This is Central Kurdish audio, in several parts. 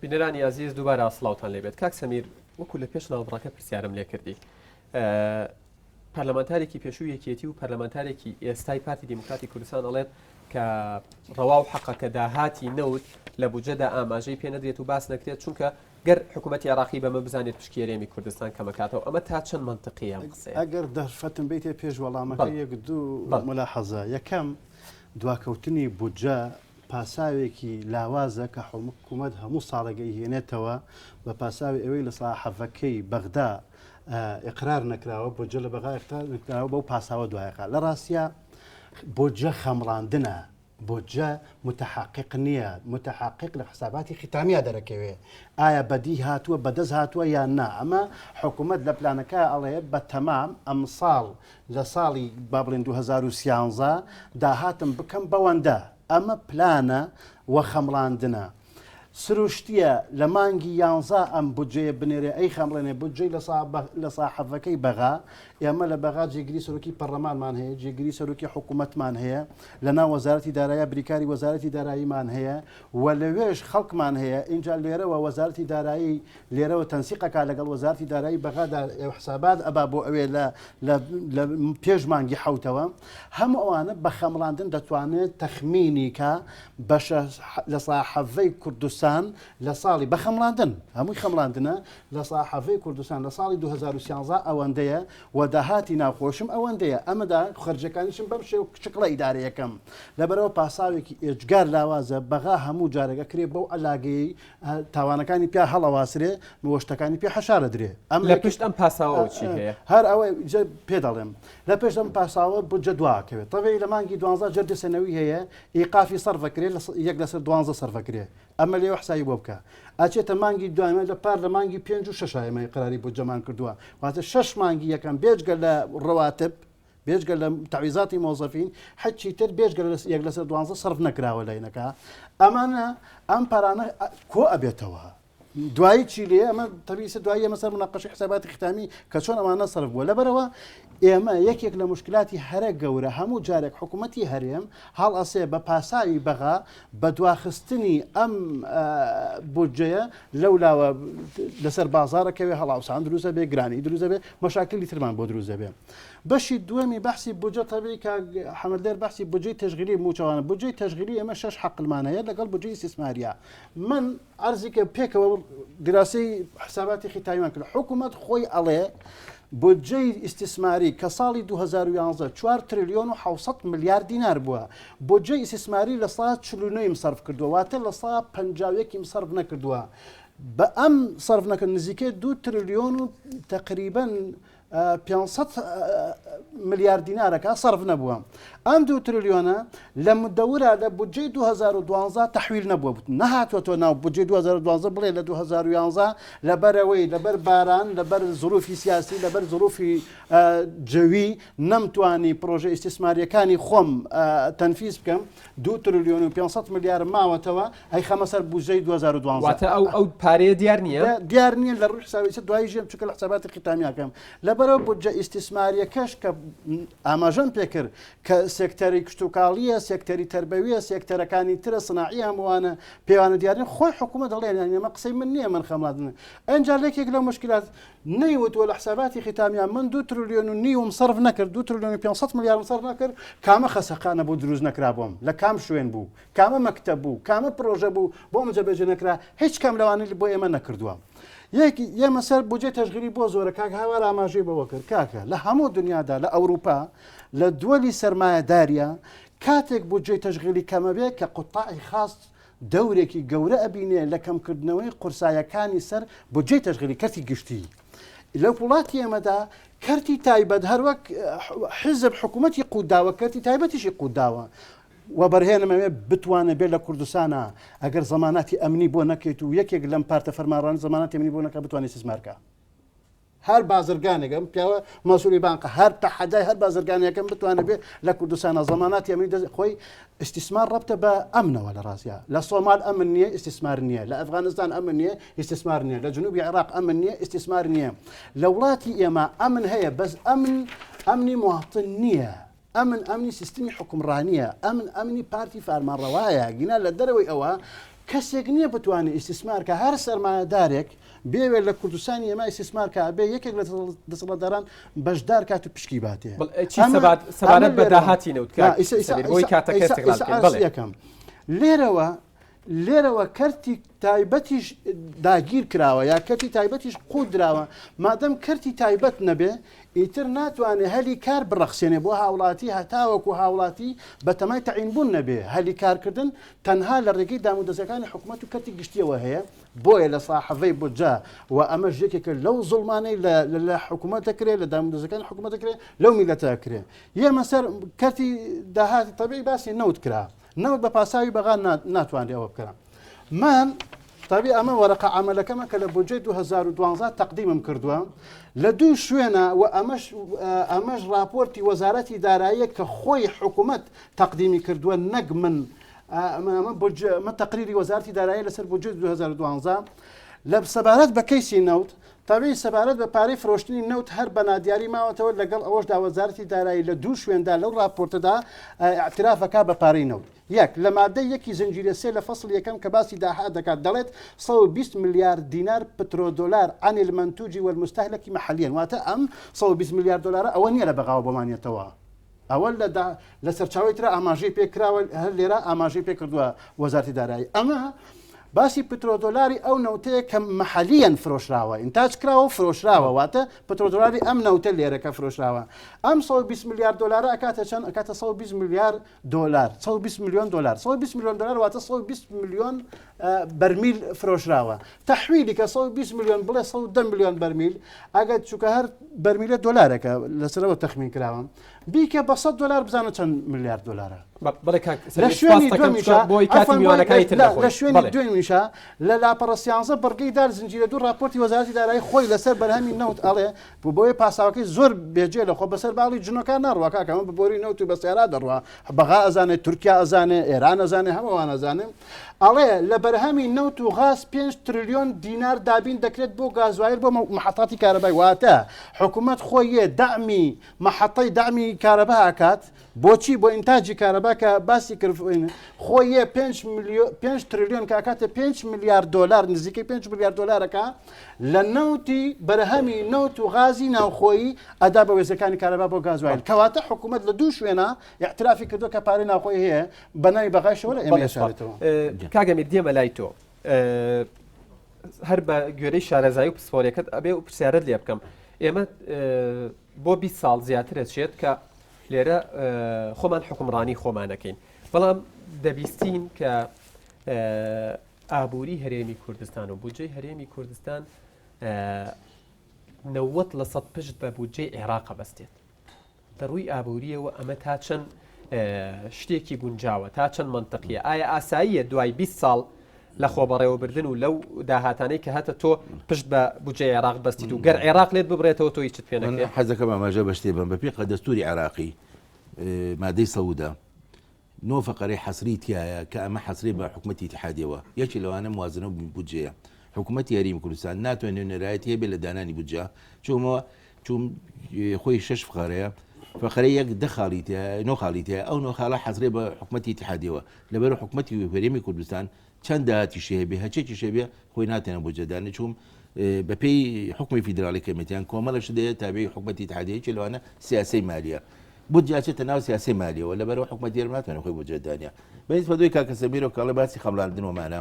بینەرانی عزیز دووبارە سڵاوتان لێبێت کاک سەمیر وەکو لە پێش ناوەڕەکە پرسیارم لێ کردی پەرلەمانتارێکی پێشوو یەکێتی و پەرلەمانتارێکی ئێستای پارتی دیموکراتی کوردستان ئەڵێت کە ڕەوا و حەقەکە داهاتی نەوت لە بودجەدا ئاماژەی پێ نەدرێت و باس نەکرێت چونکە گەر حکوومەتی عێراقی بەمە بزانێت پشکێرێمی کوردستان کەمەکاتەوە ئەمە تا چەند منطقیە قسە ئەگەر دەرفەتم بیتێ پێش وەڵامەکە یەک دوو ملاحەزە یەکەم دواکەوتنی بودجە پاساوێکی لاوازە کە حکوومەت هەموو ساڵەگەی هێنێتەوە بە پاساوی ئەوەی لە ساحەفەکەی بەغدا ئقرار نەکراوە بودجە لە بەغا ئقرار نەکراوە بەو پاساوە دوایەقا لە ڕاستیە بودجە خەمڕاندنە بودجە متحقق نییە متحقق لە حساباتی ختامیە دەرەکەوێ ئایا بەدی هاتووە بەدەست هاتووە یان نا ئەمە حکوومەت لە پلانەکە ئەڵێ بە تەمام ئەم ساڵ لە ساڵی با بڵێن 2013 داهاتم بکەم بەوەندە ئەمە پلانە وە خەمڵاندنە سروشتیە لە مانگی 11 ئەم بودجەیە بنێرێ ئەی خەمڵێنێ بودجەی لە ساحەفەکەی بەغا ئێمە لە بەغا جێگیری سەرۆکی پەرلەمانمان هەیە جێگیری سەرۆکی حکوومەتمان هەیە لەناو وەزارەتی دارایی بریکاری وەزارەتی داراییمان هەیە و لەوێش خەڵکمان هەیە اینجا لێرەوە وەزارەتی دارایی لێرەوە تەنسیقەکە لەگەڵ وەزارەتی دارایی بەغادا حسابات ئەبا بۆ ئەوێ لە پێش مانگی حوتەوە هەموو ئەوانە بە خەمڵاندن دەتوانێت تەخمینی کە بەشە لە ساحەفەی کوردستان لە ساڵی بە خەمڵاندن هەمووی خەمڵاندنە لە ساحەفەی کوردستان لە ساڵی 2013 ئەوەندەیە و داهاتی ناخۆشم ئەوەندەیە ئەمەدا خەرجەکانیشم بەم شێو چقڵە ئیدارەیەکەم لەبەرەوە پاساوێکی ئێجگار لاوازە بەغا هەموو جارێگە کرێ بەو ئەلاگەی تاوانەکانی پیا هەڵەواسرێ وەشتەکانی پێ حەشارە درێ ئەم لە پشت ئەم پاساوە چی هەیە هەر ئەوەی پێ دەڵێم لە پێش ئەم پاساوە بودجە دواکەوێت تەوەی لە مانگی 12 جەردە سەنەوی هەیە ئیقافی سەرفەکرێ یەک لەسەر 12 سەرفەکرێ ئەمە لێ حسایی بۆ بکە ئاچێتە مانگی دوایمە لە پار لە مانگی 5 و 6 قراری بودجەمان کردووە واتە 6 مانگی یەکەم بێجگە لە ڕەواتب بێجگە لە تعویزاتی مۆزەفین حەچی تر بێجگە یەک لەسەر 12 سەرف نەکراوە لەینەکە ئەمانە ئەم پارانە کۆ ئەبێتەوە دوایی چی لێ ئەمە تەبیسە دوایی ئەمە سەر مناقەشەی حساباتی ختامی کە چۆن ئەمانە سەرف بووە لەبەرەوە ئێمە یەکێک لە مشکلاتی هەرە گەورە هەموو جارێک حکوومەتی هەرێم هەڵ ئەسێ بە پاساوی بەغا بە دواخستنی ئەم بودجەیە لەولاوە لەسەر بازارەکەوێ هەڵاوسان دروستە بێ گرانی دروستە بێ مەشاکلی ترمان بۆ دروستە بێ بەشی دووەمی بەحسی بودجە تەبیعی کە حەمەدلێر بەحسی بودجەی تەشغیلی موچەوانە بودجەی تەشغیلی ئێمە 6 حەقلمان هەیە لەگەڵ بودجەی استثماریە من عەرزی کە پێکەوە دراسی حساباتی ختامیمان کرد حکوومەت خۆی ئەڵێ بودجەی استثماری کە ساڵی 2011 4 تریلیۆن و 700 میلیارد دینار بووە بودجەی استثماری لە ساڵ 49 صرف کردووە واتە لە ساڵ 51 صرف نەکردووە بە ئەم صرف نەکرد نزیکەی 2 تریلیۆن و تقریبا 500 میلیارد دینارەکە صرف نەبووە ئەم 2 تریلیۆنە لە مدەورە لە بودجەی 2012 تەحویل نەبووە نەهاتوەتەوە ناو بودجەی 2012 بڵێ لە 2011 لەبەرەوەی لەبەر باران لەبەر زروفی سیاسی لەبەر زروفی جەوی نەمتوانی پرۆژە ئیستیسماریەکانی خۆم تەنفیز بکەم 2 تریلیۆن و 500 میلیارد ماوەتەوە ئەی خەمە سەر بودجەی 2012 واتە ئەو پارەیە دیار نییە دیار نییە لە ڕووی حسابی دوای ژێم چکە لە حساباتی ختامیەکەم لەبەرەوە بودجە ئیستیسماریەکەش کە ئاماژەم پێکرد کە سێکتەری کشتتوکاڵیە سێکتەری تەربەویە سێکتەرەکانی ترە سناعی هەمووانە پێوانە دیارن خۆی حکوومەت دەڵێن ئێمە قسەی من نییە من خەمڵاتن ئەنجا لێکێک لە مشکلات نەیوتوە لە حساباتی ختامیان من 2 تریلیۆن و نیوم صرف نەکرد 2 تریلیۆن و 500 میلیارد صرف نەکرد کامە خەسەقانە بۆ دروست نەکرابووم لە کام شوێن بوو کامە مەکتەب بوو کامە پرۆژە بوو بۆ مجەبێجە نەکرا هیچ کەم لەوانەی بۆ ئێمە نەکردووە ئێمە سەر بودجەی تەشغیلی بۆ زۆرە کاک هاوار ئاماژەی بەوە کرد کاکە لە هەموو دنیادا لە ئەوروپا لە دووەلی سەرمایەداریە کاتێک بودجەی تەشغیلی کەمە بێت کە قوتاعی خاص دەورێکی گەورە ئەبینێ لە کەمکردنەوەی قورسایەکانی سەر بودجەی تەشغیلی کەرتی گشتی لە وڵاتی ئێمەدا کەرتی تایبەت هەروەک حزب حکوومەتی قوداوە کەرتی تایبەتیشی قوداوە و بەرهێنمەوێ بتوانە بێت لە کوردستانە ئەگەر زەماناتی ئەمنی بۆ نەکەیت و یەکێک لەم پارتە فەرمانڕەوانی زەماناتی ئەمنی بۆ نەکە بتوانێت استثمارکە هەر بازرگانێکم پیاوە مەسئولی بانکە هەر تەحەدای هەر بازرگانێکم بتوانێت بێت لە کوردستانە زەماناتی ئەمنی خۆی استثمار ڕەبتە بە ئەمنەوە لە ڕاستیە لە سۆمال ئەمن نییە استثمار نییە لە ئەفغانستان ئەمن نییە استثمار نییە لە جنوبی عێراق ئەمن نییە استثمار نییە لە وڵاتی ئێمە ئەمن هەیە بەس ئەمنی مواتن نییە ئەمنی سیستمی حکومڕانیە ئەمنی پارتی فارمانڕەوایە گینا لە دەرەوەی ئەوە کەسێک نییە بتوانێت ئیسیسمارکە هەر سەرمایهدارێک بێوێت لە کوردستانی ئێمە ئیسیسمارکە بێ یەکێک لە دەسەڵاتداران بەشدار کات و پشکی باتێ سەبارەت بە داهاتی نەوتکەی کاتەکەم لێرەوە کەرتی تایبەتیش داگیر کراوە یا کەرتی تایبەتیش قودراوە مادەم کەرتی تایبەت نەبێ ئیتر ناتوانێت هەلی کار بڕەخسێنێ بۆ هاوڵاتی هەتاوەکو هاوڵاتی بە تەمای تەعینبوون نەبێ هەلی کارکردن تەنها لە ڕێگەی دامودەزەکانی حکوومەت و کەرتی گشتیەوە هەیە بۆیە لە ساحەڤەی بودجا و ئەمە ژێکێکە لەو زڵمانەی لە حکوومەت دەکرێت لە دامودەزەکانی حکوومەت دەکرێت لەو میلەتە کرێ یێمە سەر کەرتی داهاتی تەبیعی باسی نەوت کرا نەوت بە پاساوی بەغان ناتوانێت ئەوە بکەم من طبی ئەمە وەرەقە عملەکەمە کە لە بودجەی 2012 تەقدیمم کردووە لە دوو شوێنە و ئەمەش راپۆرتی وەزارەتی داراییە کە خۆی حکوومەت تەقدیمی کردووە نەک من تەقریری وەزارەتی دارایی لەسەر بودجەی 2012 لە سەبارەت بە کەیسی نەوت طبی سەبارەت بە پارەی فرۆشتنی نەوت هەر بە نادیاری ماوەتەوە لەگەڵ ئەوەشدا وەزارەتی دارایی لە دوو شوێندا لەو راپۆرتەدا اعترافەکە بە پارەی نەوت یەک لە مادەی یەکی زنجیرە سێ لە فەصل یەکەم کە باسی داهات دەکات دەڵێت 120 ملیار دینار پترۆدۆلار عن المنتوج والمستهلك محليا واتە ئەم 120 ملیار دلار ئەوە نییە لە بەغاوە بۆمانێتەوە ئەوە لە سەرچاوی ترە ئاماژەی پێکراوە هەر لێرە ئاماژەی پێ کردووە وەزارەتی دارایی ئەمە باسی پترۆدۆلاری ئەو نەوتەیە کە محەلیەن فرۆشراوە ئینتاج کراوە و فرۆشراوە واتە پترۆدۆلاری ئەم نەوتە لێرەکە فرۆشراوە ئەم 120 ملیار دلار ئەکاتە چەند ئەکاتە 120 ملیار دلار 120 میلیۆن دلار 120 میلیۆن دلار واتە 120 میلیۆن بەرمیل فرۆشراوە تەحویلی کە 120 میلیۆن بڵێ 110 میلیۆن بەرمیل ئەگەر چووکە هەر بەرمیلە دۆلارێکە لەسەرەوە تەخمین کراوە بیکە بە 100 دلار بزانە چەند میلیارد دلارە لە شوێنی دومیشە لە لاپەڕەسیانزە بڕگەی دار زنجیرە دوو راپۆرتی وەزارەتی دارایی خۆی لەسەر بەرهەمی نەوت ئەڵێ بۆیە پاساوەکەی زۆر بێجێ لە خۆ بەسەر باڵی جنۆکان ناڕواکەکەمە بەبۆری نەوت و بە سیارا دەڕوا بەغا ئەزانێت تورکیا ئەزانێ ئێران ئەزانێ هەمووان ئەزانێ ئەڵێ لە بەرهەمی نەوت و غاز 5 تریلیۆن دینار دابین دەکرێت بۆ گازوایر بۆ محەتاتی کارەبای واتە حکوومەت خۆی دامی محەتەی دامی کارەبا ئاکات بۆچی بۆ ئینتاجی کارەبا کە باسی کردین خۆی 5 تریلیۆن کاکاتە 5 میلیارد دلار نزیکەی 5 میلیارد دلارەکە لە نەوتی بەرهەمی نەوت و غازی ناوخۆیی ئەدا بە وێزەکانی کارەبا بۆ گازوایر کەواتە حکوومەت لە دوو شوێنە اعترافی کردو کە پارەی ناوخۆی هەیە بەناوی بەغاشەوە لە ئێمە شارێتەوە کاگەمیر دیێمە لای تۆ هەر بە گوێرەی شارەزایی و پسپۆرەکەت ئەبێ و پرسیارەت لێ بکەم ئێمە بۆ 20 ساڵ زیاتر ئەچێت کە لێرە خۆمان حکومڕانی خۆمانەکەین بەڵام دەبیستین کە ئابووری هەرێمی کوردستان و بودجەی هەرێمی کوردستان 90% پشت بە بودجەی عێراق بەستێت دەڕووی ئابووریەوە ئەمە تا چەند شتێکی گونجاوە تا چەند منطقیە ئایا ئاساییە دوای 20 ساڵ لە خۆبەڕێوەبردن و لەو داهاتانەی کە هاتە تۆ پشت بە بودجەی عێراق بەستیت و گەر عێراق لێت ببڕێتەوە تۆ هیچت پێ نەکرێت حەزەکەم ئاماژە بە شتێ بم بەپێ دەستوری عێراقی مادەی سەودا نۆ فەقەرەی حەسری تایە کە ئەمە حەسری بە حکوومەتی اتحادیەوە یەکی لەوانە موازنە و بودجەیە حکوومەتی یاریمی کوردستان ناتوانێت نەرایەت هەیە بێ لە دانانی بودجە چوومەوە چوم خۆی 6 فقارەیە فقرەی یەک دەخاڵیتە نۆ خاڵیتە ئەو نۆ خاڵە حەسرێ بە حکوومەتی اتحادیەوە لەبەر حکوومەتی هەرێمی کوردستان چەند داهاتی شێبێ هەچێکی شێبێ خۆی ناتێنە بودجەدانە چوم بەپێی حکومی فیدرالی کەمەتیان کۆمەڵە شدەیە تابعی حکوومەتی اتحادیەکی لەوانە سیاسی مالیە بودجەچێتە ناو سیاسی مالیەوە لەبەرەوە حکوومەتی هەرێم ناتوانێت خۆی بودجەدانە بەیت بە دوی کاکە سەمیرۆ کاڵە باسی خەمڵاندنەوەمانە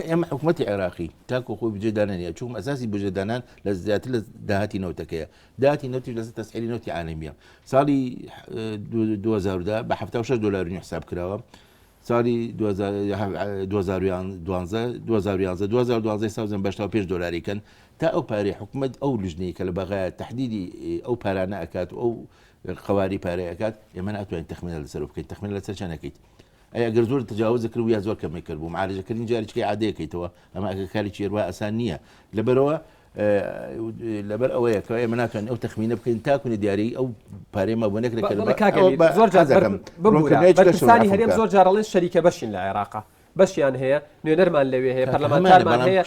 ئێمە حکوومەتی عێراقی تاکو خۆی بودجەدانە چوم ئەساسی بودجەدانان لە زیاتر لە داهاتی نەوتەکەیە داهاتی نەوتی لەسەر تەسعیری نەوتی عالەمیە ساڵی 2010 بە 76 دلار حساب کراوە ساڵی 2012 ساوزن بەشتا 5 دلاریکەن تا ئەو پارەی حکوومەت ئەو لژنەی کە لە بەغایە تحدیدی ئەو پارانە ئەکات و ئەو قواری پارەی ئەکات ئێمە ناتوانین تەخمینە لەسەر بکەین تەخمینە لەسەر چەندەکەیت ئەگەر زۆر تجاوز کرد و یا زۆر کەمی کرد بوو معالجەکردنی جارێکی عادەیەکەیتەوە ئەمە ئەگەر کاری ئاسان نییە لەبەرەوە لەبەر ئەوەیە کە ئێمە ناتوانین ئەو تەخمینە بکەین تاکوونی دیاری ئەو پارێمە بۆ نەکرێت زۆر بەرپرسانی هەرێم زۆر جارەڵێن شەریکە بەشین لە عێراق بەشیان هەیە نوێنەرمان لەوێ هەیە پەرلەمانتارمان هەیە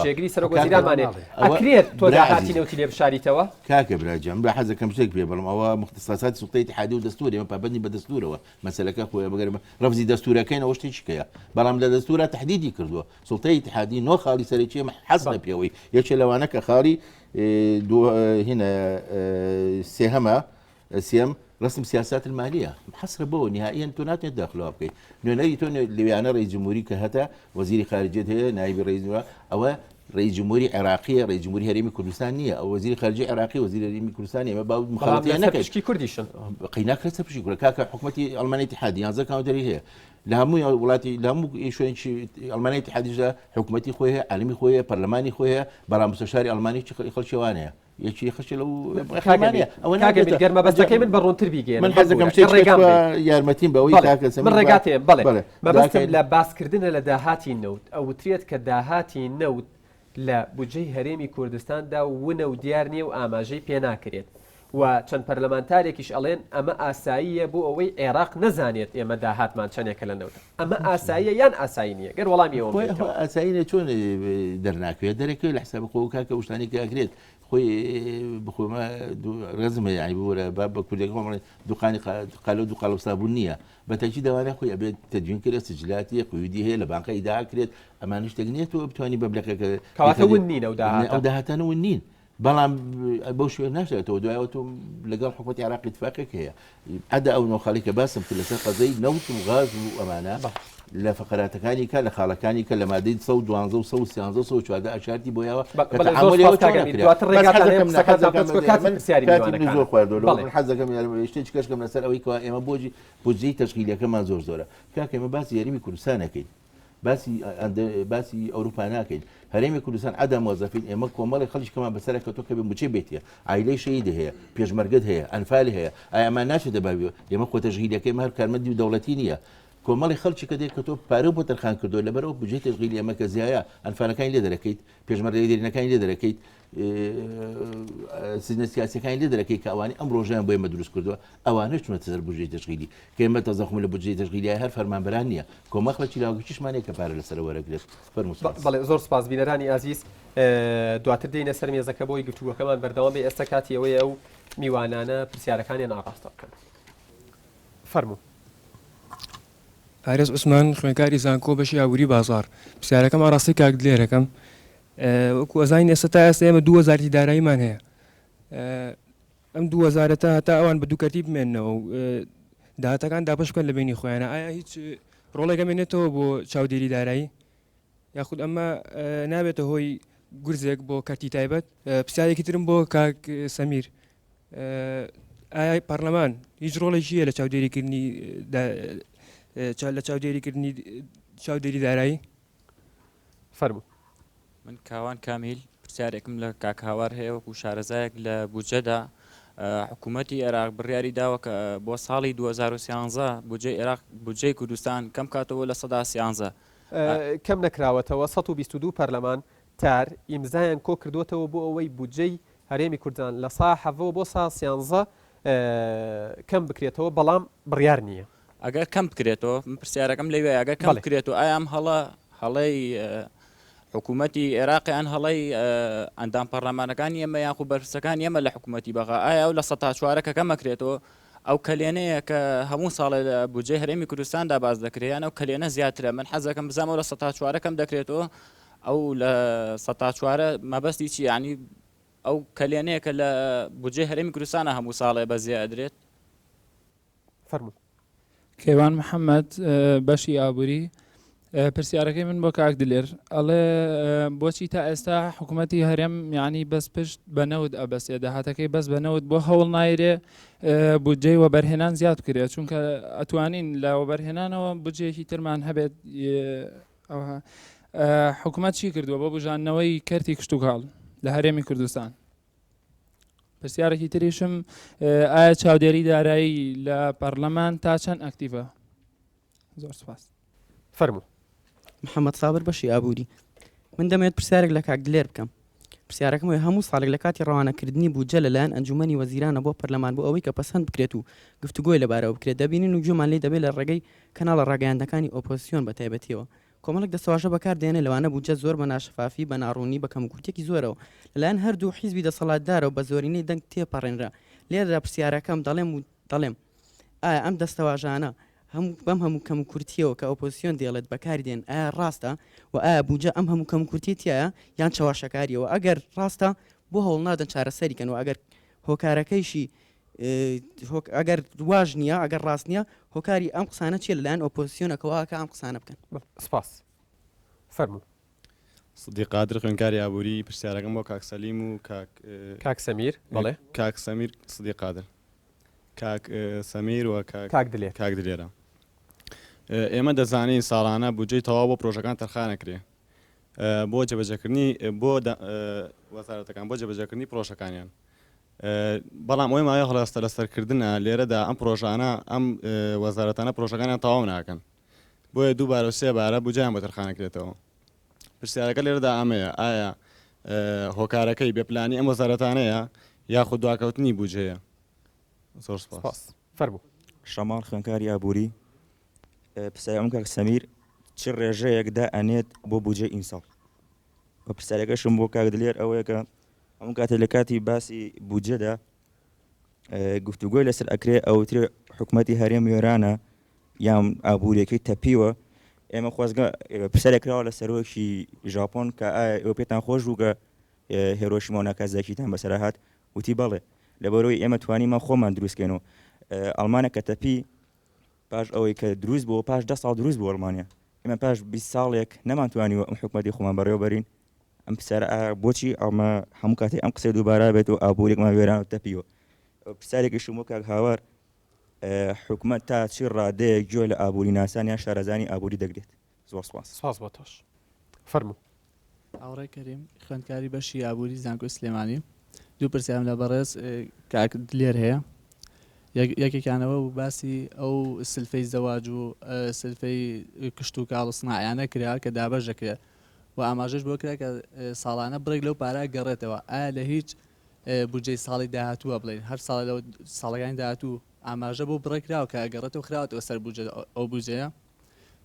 جێگری سەرۆک وەزیرانمان هەیە ئەکرێت تۆ داهاتی نەوتی لێ بشاریتەوە کاکە براجەم بە حەزەکەم شتێک پێ بڵم ئەوە مختصاصاتی سوڵتەی اتحادیە و دەستوری ئێمە پابەندی بە دەستورەوە مەسەلەکە خۆی بەگەر ڕەفزی دەستورەکەینەوە شتێکیکەیە بەڵام لە دەستورە تهدیدی کردووە سوڵتەی اتحادی نۆ خاڵی سەرەکی حەزە پێوەی یەکێ لەوانە کە خاڵی هنا سێهەمە سێم رسم سياسات الماليه محصره بو نهائيا تونات داخلها بكي نوني تون ليانا رئيس جمهوري كهتا وزير خارجيه هي نائب رئيس او رئيس جمهوري عراقيه رئيس جمهوري هرمي كردستانيه او وزير خارجيه عراقي وزير هرمي كردستانيه ما باو مخالطه هناك بشكي كرديشن قيناك لسه بشكي كاكا حكومتي المانيا اتحاديه يعني كاونتري هي لهمو ولاتي لهمو شوين شي المانيا اتحاديه حكومتي خويا عالمي خويا برلماني خويا برا مستشاري الماني خلشوانيه يشي خش لو خاجمانيه او انا قرمه بس كيمن برون تربيجي من حزكم شي يا المتين بوي كاك من رقاتين بله ما بس لا باس كردنا لداهاتي النوت او تريد كداهاتي النوت لا بوجي هريمي كردستان دا ونو ديارني واماجي بينا كريت و چەند پەرلەمانتارێکیش ئەڵێن ئەمە ئاساییە بۆ ئەوەی عێراق نەزانێت ئێمە داهاتمان چەندێکە لە نەوتە ئەمە ئاساییە یان ئاسایی نییە گەر وەڵامی ئەوە ئاساییە چۆن دەرناکوێت دەرەکەوێت لە حساب خۆ کاکە شتانی کاکرێت خۆی بخۆمە ڕزمە یعنی بۆرە با بە کوردەکەم دوقانی قالە و دوقالە سابوون نییە بەتەکی داوانە خۆی ئەبێت تەدوین کرێت سجلاتی قویدی هەیە لە بانقە ئیدا کرێت ئەمانش تەگنێت و بتوانانی بەبلەکەکە کەواتە ون نین ئەو داهاتانە ون نین بەڵام بەو شوێن ناشێتەوە دوایەوە تۆ لەگەڵ حکومەتی عراقی اتفاقێک هەیە عەدا ئەو نۆخاڵێکە باسم کرد لەسەر قەزەی نەوت و غاز و ئەمانە لە فقراتەکانی کە لە خاڵەکانی کە لە مادەی 112 و 113 و 114 ئاشارتی بۆیەوە حەزەکەم شتێک کەشکەم لەسەر ئەوەی کەوا ئێمە بۆجی بودجەی تەشکیلەکەمان زۆر زۆرە کاکە ئێمە باسی یاریمی کوردستانەکەین باسی ئەوروپا ناکەین هەرێمی کوردستان عەدا مۆزەفین ئێمە کۆمەڵی خەڵکیمان بەسەرەکە تۆ کە بێ موچێ بێتە ئایلەی شەهید هەیە پێشمەرگەت هەیە ئەنفالی هەیە ئایا ئەمان ناچێتە باوی ئێمە خۆ تەشغیلەکەی هەر کارمەندی و دەوڵەتی نییە کۆمەڵی خەڵکی کە دێت کە تۆ پارە بۆ تەرخان کردو لەبەرەوە بودجەی تەشغیلی ئەمە کە زیایە ئەنفالەکانی لێ دەرەکەیت پێشمەرگەی دێرینەکانی لێ دەرەکەیت سیستە سیاسیەکانی لێ دەرەکەی کە ئەوانی ئەم ڕۆژیان بۆ ئێمە دروست کردووە ئەوانە چونەتە سەر بودجەی تەشغیلی کە ئێمە تەزەخم لە بودجەی تەشغیلی هەر فەرمانبەران نییە کۆمەڵی لاوگەکیشمانەیە کە پارە لەسەر وەرەگرێت بەڵێ زۆر سپاس بینەرانی ئازیز دواتر دێنە سەر مێزەکە بۆی گفتوگەکەمان بەردەوام بێ ئێستا کاتی ئەوەیە ئەو میوانانە پرسیارەکانیان ئاڕاستە بکەن فەرموو ئارێز عوسمان خوێنکاری زانکۆ بەشی ئاوری بازار پرسیارەکەم ئاڕاستی کاک دلێرەکەم وەکو ئەزانین ئێستا تا ئێستا ئێمە 2000 داراییمان هەیە ئەم 2000 تا ئەوان بە دووکەتی بمێننەوە و داهاتەکان دابش بکەن لە بینی خۆیانە ئایا هیچ ڕۆڵێک ئەمێنێتەوە بۆ چاودێری دارایی یاخود ئەمە نابێتە هۆی گورزێک بۆ کەرتی تایبەت پرسیارێکی ترم بۆ کاک سەمیر ئایا پەرلەمان هیچ ڕۆڵێکیە لە چاودێریکردنی لە چاودێریکردنی چاودێری دارایی فەرموو من کاوان کامیل پرسیارێکم لە کاک هاوار هەیە وەکو شارەزایەک لە بودجەدا حکوومەتی عێراق بڕیاری داوە کە بۆ ساڵی 2013 بودجەی عێراق بودجەی کوردستان کەم کاتەوە لە 13 کەم نەکراوەتەوە 122 پەرلەمان تار ئیمزایان کۆ کردوتەوە بۆ ئەوەی بودجەی هەرێمی کوردستان لە سا حەڤەوە بۆ سا 13 کەم بکرێتەوە بەڵام بڕیار نییە ئەگەر کەم بکرێتەوە پرسیارەکەم لەوێ ئەگەر کەم بکرێتەوە ئایام هەڵەی حکوومەتی عێراقیان هەڵەی ئەندام پەرلەمانەکانی ئێمە یاخو بەرپرسەکان ئێمە لە حکوومەتی بەغا ئایا ئەو لە 14 کەم مەکرێتەوە ئەو کەلێنەیە کە هەموو ساڵێ لە بودجەی هەرێمی کوردستاندا باز دەکرێت ئەو کەلێنە زیاترە من حەزەکەم بزانەوە لە 14 کەم دەکرێتەوە ئەو لە 14 مەبەستی چی یعنی ئەو کەلێنەیە کە لە بودجەی هەرێمی کوردستانە هەموو ساڵێ بەزیە ئەدرێت فەرموو کەیوان محەممەد بەشی ئابووری پرسیارەکەی من بۆ کاک دلێر ئەڵێ بۆچی تا ئێستا حکوومەتی هەرێم یعنی بەس پشت بەنەوت ئەبەسێ داهاتەکەی بەس بەنەوت بۆ هەوڵ نایرێ بودجەی وەبەرهێنان زیاد بکرێت چونکە ئەتوانین لە وەبەرهێنانەوە بودجەیەکی ترمان هەبێت حکوومەت چی کردووە بۆ بژانەوەی کەرتی کشت و کاڵ لە هەرێمی کوردستان پرسیارێکی تریشم ئایا چاودێری دارایی لە پەرلەمان تا چەند ئەکتیڤە زۆر سپاس فەرموو محەممەد سابر بەشی ئابووری من دەمێت پرسیارێک لە کاک دلێر بکەم پرسیارەکەم وێ هەموو ساڵێک لە کاتی ڕەوانەکردنی بوجە لەلایەن ئەنجومەنی وەزیرانە بۆ پەرلەمان بۆ ئەوەی کە پەسەند بکرێت و گفتوگۆی لەبارەوە بکرێت دەبینین و گوێمان لێ دەبێت لە ڕێگەی کەناڵە ڕاگەیاندەکانی ئۆپۆزیسیۆن بە تایبەتیەوە کۆمەڵێک دەسەواژە بەکاردێنێ لەوانە بوجە زۆر بە ناشەفافی بە ناڕوونی بە کەموکورتێکی زۆرەوە لەلایەن هەردوو حیزبی دەسەڵاتدارەوە بە زۆرینەی دەنگ تێپەڕێنرا لێرەدا پرسیارەکەم دەڵێم ئایا ئەم دەستەواژانە هەموو کەموکورتیەوە کە ئۆپۆزیسیۆن دێڵێت بەکاری دێن ئایا ڕاستە و ئایا بوجە ئەم هەموو کەموکورتیایە یان چاواشەکاریەوە ئەگەر ڕاستە بۆ هەوڵ نادەن چارەسەریکەن و ئەگەر هۆکارەکەیشی ئەگەر واژ نییە ئەگەر ڕاست نییە هۆکاری ئەم قسانە چیە لەلایەن ئۆپۆزیسیۆنەکەەوە کە ئەم قسانە بکەن سپاس فەرموو سدی قادر خوێنکاری ئابووری پرسیارەکەم بۆ کاک سەلیم و کاک سەمیر بەڵێ کاک سەمیر سدی قادر کاک سەمیر و کاک دلێرە ئێمە دەزانین ساڵانە بودجەی تەواو بۆ پرۆژەکان تەرخانەکرێ بۆ جێبەجێکردنی بۆ وەزارەتەکان بۆ جێبەجێکردنی پرۆژەکانیان بەڵام ئەوەی مایە هەڵاستە لەسەرکردنە لێرەدا ئەم پرۆژانە ئەم وەزارەتانە پرۆژەکانیان تەواو ناکەن بۆیە دووبارە و سێبارە بودجەیان بۆ تەرخانەکرێتەوە پرسیارەکە لێرەدا ئەمەیە ئایا هۆکارەکەی بێپلانی ئەم وەزارەتانەیە یاخود دواکەوتنی بودجەیە زۆر سپاس فەرموو شەماڵ خوێنکاری ئابووری پرسیارەکەم کاک سەمیر چ ڕێژەیەکدا ئەنێت بۆ بودجەی ئیمساڵ بە پرسیارەکەشم بۆ کاک دلێر ئەوەیە کە هەموو کاتێ لە کاتی باسی بودجەدا گفتوگۆی لەسەر ئەکرێ ئەوترێ حکوومەتی هەرێم وێرانە یان ئابوووریەکەی تەپیوە ئێمە خۆزگە پرسیارێکراوە لە سەرۆکی ژاپۆن کە ئایا ئێوە پێتان خۆش بوو کە هێرۆشیما و ناکازاکیتان بەسەر هات وتی بەڵێ لەبەرەوەی ئێمە توانیمان خۆمان دروستکەینەوە ئەڵمانە کە تەپی پاش ئەوەی کە دروست بووە پاش 10 ساڵ دروست بوو ئەڵمانیا ئێمە پاش 20 ساڵێک نەمانتوانیوە ئەم حکوومەتی خۆمان بەڕێوە بەرین ئەم پرسیارە بۆچی ئەمە هەموو کاتێک ئەم قسەی دووبارە بێت و ئابوورێکمان وێران و تەپیوە پرسیارێکیشم بۆ کاک هاوار حکوومەت تا چی ڕادەیەک گوێ لە ئابووری ناسان یان شارەزانی ئابووری دەگرێت زۆر سپاس بۆ تۆش فەرموو ئاوڕێ کەریم خوێندکاری بەشی ئابووری زانکۆی سلێمانی دوو پرسیارم لە بەڕێز کاک دلێر هەیە یەکێکانەوە و باسی ئەو سلفەی زەواج و سلفەی کشت و کاڵ و سناعیانە کرا کە دابەش دەکرێت و ئاماژەش بۆ کرا کە ساڵانە بڕێک لەو پارە گەڕێتەوە ئایا لە هیچ بودجەی ساڵی داهاتووە بڵێن هەر ساڵ لەو ساڵەکانی داهاتوو ئاماژە بۆ بڕێکراوە کە گەڕێتەوە خراوەتەوە سەر ئەو بودجەیە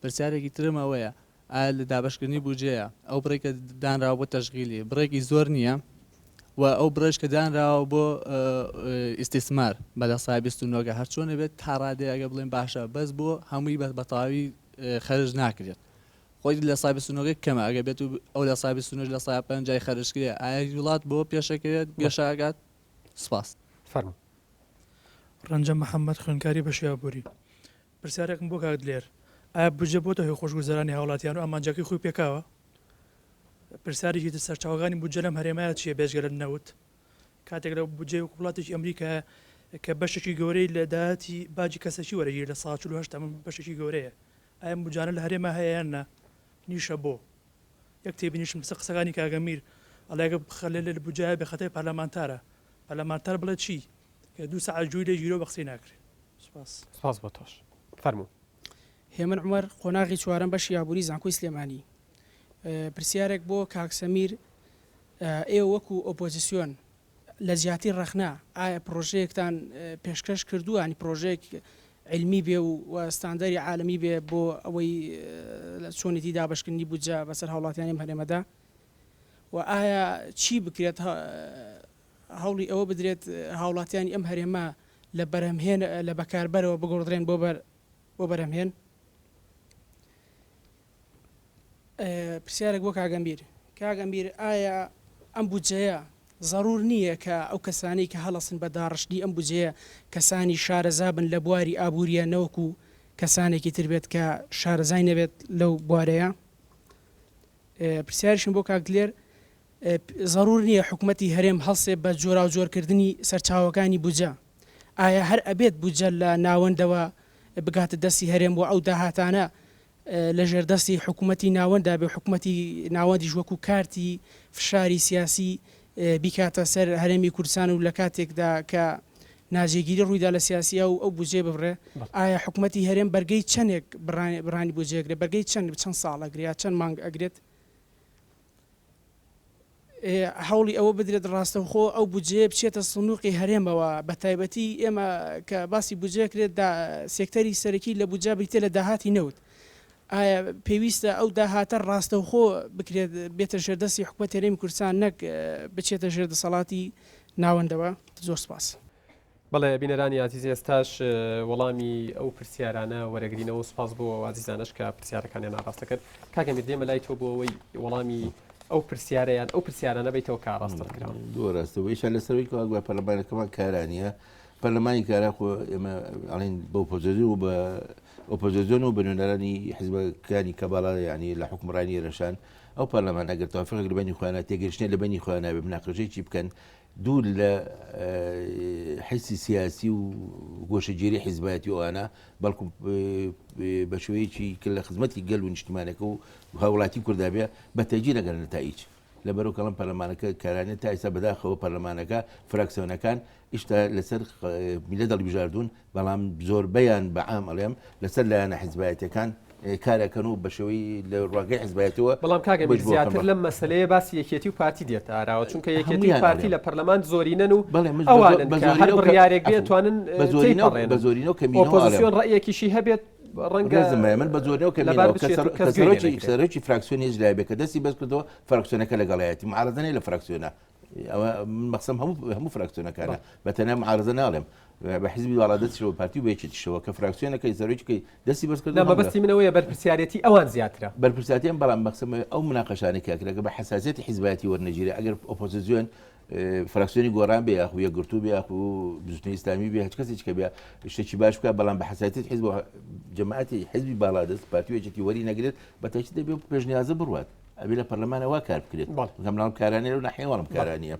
پرسیارێکی ترم ئەوەیە ئایا لە دابەشکردنی بودجەیە ئەو بڕێکە دانراوە بۆ تەشغیلی بڕێکی زۆر نییە و ئەو برش کە دانراوە بۆ ئیسtismار بەدە سایبستونەوەگە هەر چۆنە بێت تا ڕادەیەگە بڵێن باشە بەس بۆ هەمووی بەتەواوی خەرج ناکرێت خۆی لە سایبستونەوەگە کەمە ئەگە بێت و ئەو لە سایبستونەش لە سای پەنجای خەرجکرێ ئایا وڵات بۆ پێشەکەوێت گەشاگات سپاس فەرموو ڕەنجە محەممەد خوێنکاری بەشی ئابووری پرسیارێکم بۆ کاک دلێر ئایا بودجە بۆتە هۆی خۆشگوزەرانی هاوڵاتیان و ئامانجەکەی خۆی پێکاوە پرسیارێکی سەرچاوەکانی بودجە لەم هەرێمایە چیە بێژگە لە نەوت کاتێک لە بودجەی وڵاتێکی ئەمریکا کە بەشێکی گەورەی لە داهاتی باجی کەسەکی وەرەگیر لە 1940 من بەشێکی گەورەیە ئایا بودجانە لە هەرێمە هەیەیاننا نیشە بۆ یەک تێبینیشم لەسەر قسەکانی کاگەمیر ئەڵێگە خەلێ لە بودجایە بێخەتەی پەرلەمانتارە پەرلەمانتار بڵێت چی کە 2 ساعت جووی لێ گیرۆ بە قسەی ناکرێت سپاس بۆ تۆش فەرموو هێمن عومەر قۆناغی چوارەم بەشی ئابووری زانکۆی سلێمانی پرسیارێک بۆ کاک سەمیر ئێوە وەکو ئۆپۆزیسیۆن لە زیاتر ڕەخنا ئایا پرۆژەیەکتان پێشکەش کردووە ینی پرۆژەیەک علمی بێ و ستاندەری عالمی بێ بۆ ئەوەی چۆنیتی دابشکردنی بودجە بەسەر هاوڵاتیانی هەرێمەدا و ئایا چی بکرێت هەوڵی ئەوە بدرێت هاوڵاتیانی ئەم هەرێمە لە بەرهەمهێن لە بەکاربەرەوە بگۆڕدرێن بۆ بەرهەمهێن پرسیارێک بۆ کاگەمبیر ئایا ئەم بودجەیە ضرور نییە کە ئەو کەسانی کە هەڵەسن بە داڕشتی ئەم بودجەیە کەسانی شارەزابن لە بواری ئابووریە نەوەکو کەسانێکی تر بێت کە شارەزای نەبێت لەو بوارەیە پرسیاریشم بۆ کاک دلێر ضرور نییە حکوومەتی هەرێم هەڵسێ بە جۆرا و جۆرکردنی سەرچاوەکانی بودجە ئایا هەر ئەبێت بودجە لە ناوەندەوە بگاتە دەستی هەرێم بۆ ئەو داهاتانە لە ژێردەستی حکوومەتی ناوەندا بێ حکوومەتی ناوەندیش وەکو کارتی فشاری سیاسی بیکاتە سەر هەرێمی کوردستان و لە کاتێکدا کە ناجێگیری ڕوویدا لە سیاسیە و ئەو بودجێ ببڕێ ئایا حکوومەتی هەرێم بەرگەی چەندێک بڕانی بودجێگرێت بەرگەی چەند ساڵ ئەگرێت چەند مانگ ئەگرێت هەوڵی ئەوە بدرێت ڕاستەوخۆ ئەو بجێ بچێتە سنووقی هەرێمەوە بە تایبەتی ئێمە کە باسی بجێکرێت سێکتەری سەرەکی لە بجا بیتە لە داهاتی نەوت ئایا پێویستە ئەو داهاتە ڕاستەوخۆ بکرێت بێتە ژێردەستی حکومەت هەرێمی کوردستان نەک بچێتە ژێردەسەڵاتی ناوەندەوە. زۆر سپاس. بەڵێ بینەرانی عزیز ئێستاش وەڵامی ئەو پرسیارانە وەرەگرینەوە و سپاس بۆ وازیزانش کە پرسیارەکانیان ئاڕاستە کرد. کاکەمی دێمە لای تۆ بۆ ئەوەی وەڵامی ئەو پرسیارەیان ئەو پرسیارانە بیتەوە کە ڕاستەکراوە. دووەڕاستەوەیشان لەسەرەوەی کە پەرلەمانەکەمان کارانیە پەرلەمانی کارا خۆ ئێمە ئەڵێن بە ئۆپۆزیسیۆن و بە ئۆپۆزیسیۆن و بە نوێنەرانی حیزبەکانی کە باڵا یعنی لە حکومڕانی هێرشان ئەو پەرلەمان ئەگەر تەوافیق لە بینی خۆیانە تێگەشتنی لە بینی خۆیانە بێ مناقەشەیەکی بکەن دوور لە حیسی سیاسی و گۆشەگیری حیزبەتی ئەوانە بەڵکو بە شێوەیەکی کە لە خزمەتی گەل و نیشتیمانەکە و هاوڵاتی کووردا بێ بە تەجی نەگەن نەتایج لەبەرەوە کەڵم پەرلەمانەکە کارانێت تا ئێستا بەداخەوە پەرلەمانەکە فراکسیۆنەکان ئیشتا لەسەر میلە دەڵبژاردوون بەڵام زۆربەیان بە عام ئەڵێم لەسەر لایەنە حیزبەتەکان کارەکەن و بەشەوەی لە ڕواگەی حیزبەتەوە. بەڵام کاگەمی زیاتر لەم مەسلەیە باسی یەکێتی و پارتی دێت ئاراوە چونکە یەکێتی پارتی لە پەرلەمان زۆرینەن و ئەوانن هەر بڕیارێک بێت توانن بە زۆرینەوە کە ئۆپۆزیسیۆن ڕەیەکیشی هەبێت ڕەنگە من بە زۆرینەوە کەسەرۆکی فراکسیۆنی لای بێ کە دەستی بەس کردەوە فراکسیۆنەکە لەگەڵایەتی معارەزەنەی لە فراکسیۆنە ئەوە مەقسەم هەموو فراکسیۆنەکانە بەتەنە معارەزە ناڵێم بە حیزبی وڵاتەوە پارتی و بەیەکێتیشەوە کە فراکسیۆنەکەی سەرۆکی دەستی بەس کردن مەبەستی منەوەیە بەرپرسیارەتی ئەوان زیاترە بەرپرسیاتیان بەڵام مەقسەم ئەو مناقەشانێک کاکرێکە بە حساسیەتی حیزبەتی وەرنەگیری ئەگەر ئۆپۆزیسیۆن فراکسیۆنی گۆڕان بێ یاخو یەکگرتوو بێ یاخو بزنی ئیسلامی بێ هیچ کەسێک کە بێ شتێکی باش بکە بەڵام بە حساسیەتی حیزب جەماعەتی حیزبی باڵادەست پارتی وەیەکی وەری نەگرێت بە تاکید دەبێ پێشنیازە بڕوات ئەبێ لە پەرلەمانەوە کار بکرێت گەملاڵ کارانێ و ناحیێوەڵم کارانیە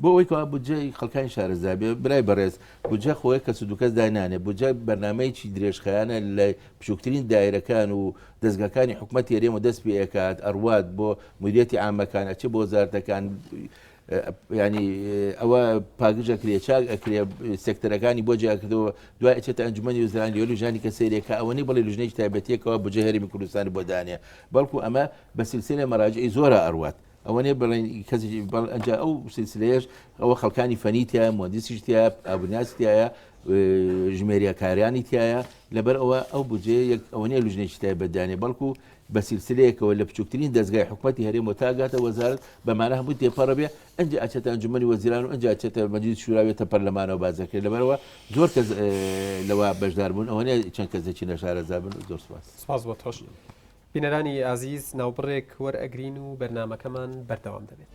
بۆ ئەوەی کەوا بودجەی خەڵکانی شارەزا بێ برای بەڕێز بودجە خۆی کە سود و کەس دانانێ بودجە بەرنامەیەکی درێژخایانە لە بچووکترین دایرەکان و دەستگاکانی حکوومەت هێرێمە دەست پێ ئەکات ئەڕوات بۆ مدیریەتی عامەکان ئەچێ بۆ وەزارەتەکان ینی ئەوە پاگژە کرێ چاک ئەکرێ سێکتەرەکانی بۆ جیاکردەوە دوای ئەچێتە ئەنجومەنی وزرانی لۆژانی کە سەیرێکە ئەوەنی بەڵێ لژنەیەکی تایبەتیەکەوە بودجە هەرێمی کوردستانی بۆ دانێ بەڵکو ئەمە بە سلسلە مەراجعی زۆرە ئەڕوات ئەوەنێ بڵێن کەسی ئەنجا ئەو سلسلەیەش ئەوە خەڵکانی فەنیتیە مهندسیشتیە ئابنیاستیایە ژمێریە کاریانی تایە لەبەر ئەو بودجێ ئەوەنیە لژنێکی تایبەتدانێ بەڵکو بە سلسلەیەکەوە لە بچووکترین دەستگای حکوومەتی هەرێمەوە تاگاتە وەزارەت بەمانە هەموو تێپەڕە بێ ئەنج ئاچێتە ئەنجومەنی وەزیران و ئەنج ئاچێتە مەجلیس شوراوێتە پەرلەمانەوە بازەکرێت لەبەرەوە زۆر کەس لەوە بەشدار بوون ئەوەنێ چەند کەسێکی نەشارەزا بن زۆر سپاس بۆ تۆش. بینەرانی ئازیز ناوبڕێک وەرئەگرین و بەرنامەکەمان بەردەوام دەبێت.